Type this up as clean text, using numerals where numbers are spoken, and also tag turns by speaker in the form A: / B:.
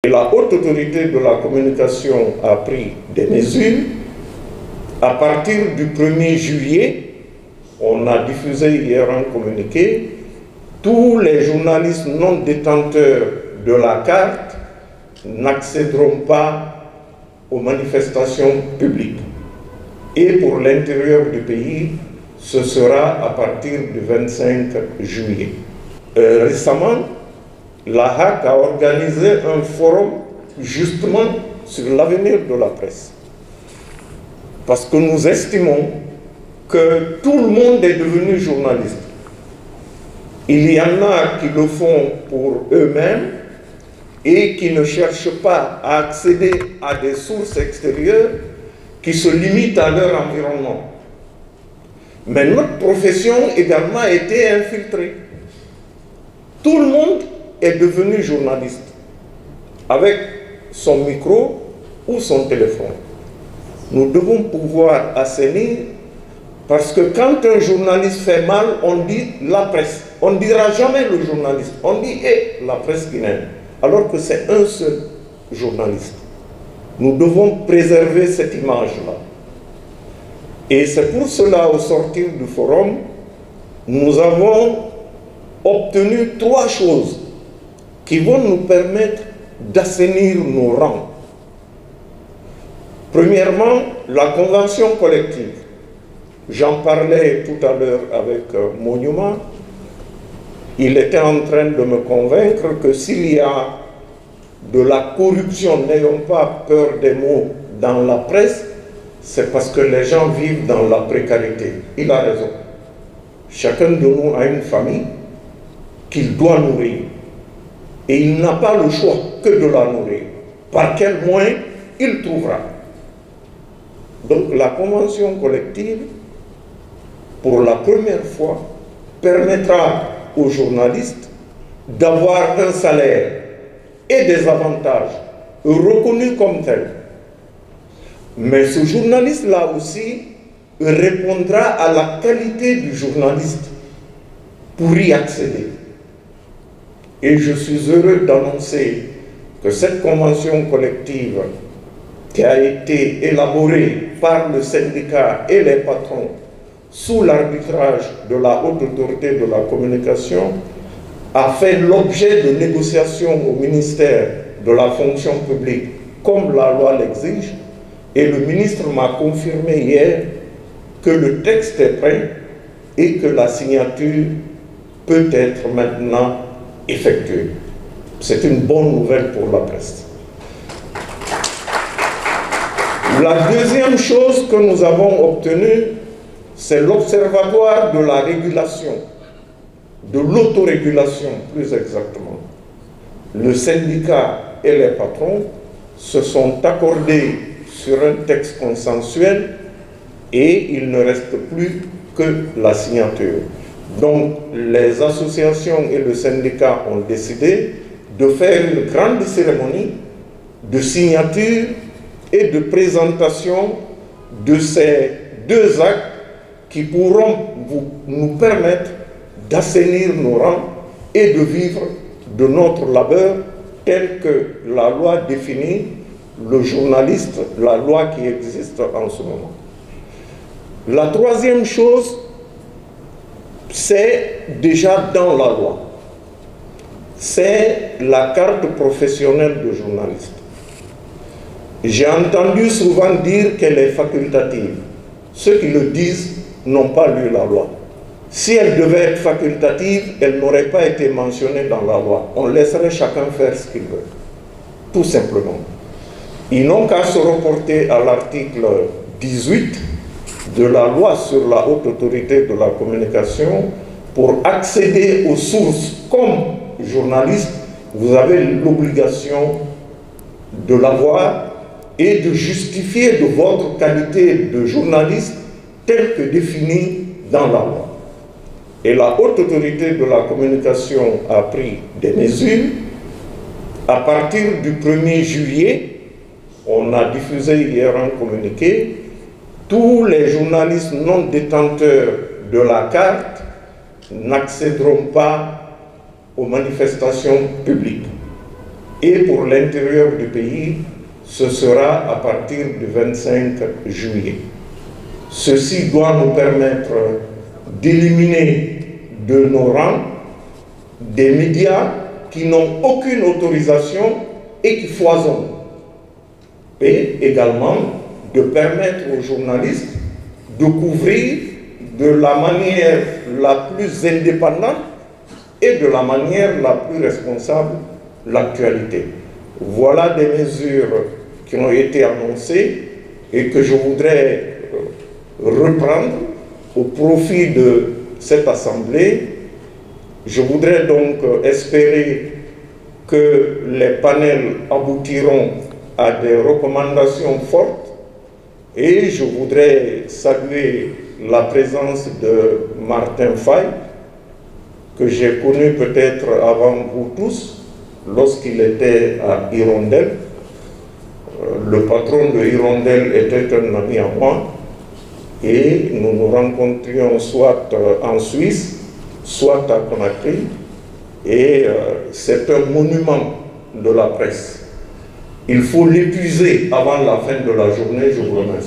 A: Et la haute autorité de la communication a pris des mesures. À partir du 1er juillet, on a diffusé hier un communiqué, tous les journalistes non détenteurs de la carte n'accéderont pas aux manifestations publiques. Et pour l'intérieur du pays, ce sera à partir du 25 juillet. Récemment, la HAC a organisé un forum justement sur l'avenir de la presse. Parce que nous estimons que tout le monde est devenu journaliste. Il y en a qui le font pour eux-mêmes et qui ne cherchent pas à accéder à des sources extérieures qui se limitent à leur environnement. Mais notre profession également a été infiltrée. Tout le monde est devenu journaliste avec son micro ou son téléphone. Nous devons pouvoir assainir, parce que quand un journaliste fait mal, on dit la presse. On ne dira jamais le journaliste, on dit la presse guinéenne, alors que c'est un seul journaliste. Nous devons préserver cette image-là. Et c'est pour cela, au sortir du forum, nous avons obtenu 3 choses qui vont nous permettre d'assainir nos rangs. Premièrement, la convention collective. J'en parlais tout à l'heure avec Monument. Il était en train de me convaincre que s'il y a de la corruption, n'ayons pas peur des mots, dans la presse, c'est parce que les gens vivent dans la précarité. Il a raison. Chacun de nous a une famille qu'il doit nourrir. Et il n'a pas le choix que de la nourrir. Par quel moyen il trouvera. Donc la convention collective, pour la première fois, permettra aux journalistes d'avoir un salaire et des avantages reconnus comme tels. Mais ce journaliste-là aussi répondra à la qualité du journaliste pour y accéder. Et je suis heureux d'annoncer que cette convention collective qui a été élaborée par le syndicat et les patrons sous l'arbitrage de la haute autorité de la communication a fait l'objet de négociations au ministère de la fonction publique comme la loi l'exige, et le ministre m'a confirmé hier que le texte est prêt et que la signature peut être maintenant effectuée. C'est une bonne nouvelle pour la presse. La deuxième chose que nous avons obtenue, c'est l'Observatoire de la régulation, de l'autorégulation plus exactement. Le syndicat et les patrons se sont accordés sur un texte consensuel et il ne reste plus que la signature. Donc les associations et le syndicat ont décidé de faire une grande cérémonie de signature et de présentation de ces 2 actes qui pourront nous permettre d'assainir nos rangs et de vivre de notre labeur tel que la loi définit le journaliste, la loi qui existe en ce moment. La troisième chose, c'est déjà dans la loi. C'est la carte professionnelle de journaliste. J'ai entendu souvent dire qu'elle est facultative. Ceux qui le disent n'ont pas lu la loi. Si elle devait être facultative, elle n'aurait pas été mentionnée dans la loi. On laisserait chacun faire ce qu'il veut. Tout simplement. Ils n'ont qu'à se reporter à l'article 18 de la loi sur la haute autorité de la communication pour accéder aux sources. Comme journaliste, vous avez l'obligation de l'avoir et de justifier de votre qualité de journaliste telle que définie dans la loi. Et la haute autorité de la communication a pris des mesures. À partir du 1er juillet, on a diffusé hier un communiqué, tous les journalistes non détenteurs de la carte n'accéderont pas aux manifestations publiques. Et pour l'intérieur du pays, ce sera à partir du 25 juillet. Ceci doit nous permettre d'éliminer de nos rangs des médias qui n'ont aucune autorisation et qui foisonnent. Et également de permettre aux journalistes de couvrir de la manière la plus indépendante et de la manière la plus responsable l'actualité. Voilà des mesures qui ont été annoncées et que je voudrais reprendre au profit de cette Assemblée. Je voudrais donc espérer que les panels aboutiront à des recommandations fortes et je voudrais saluer la présence de Martin Faye, que j'ai connu peut-être avant vous tous, lorsqu'il était à Hirondelle. Le patron de Hirondelle était un ami à moi et nous nous rencontrions soit en Suisse, soit à Conakry, et c'est un monument de la presse. Il faut l'épuiser avant la fin de la journée. Je vous remercie.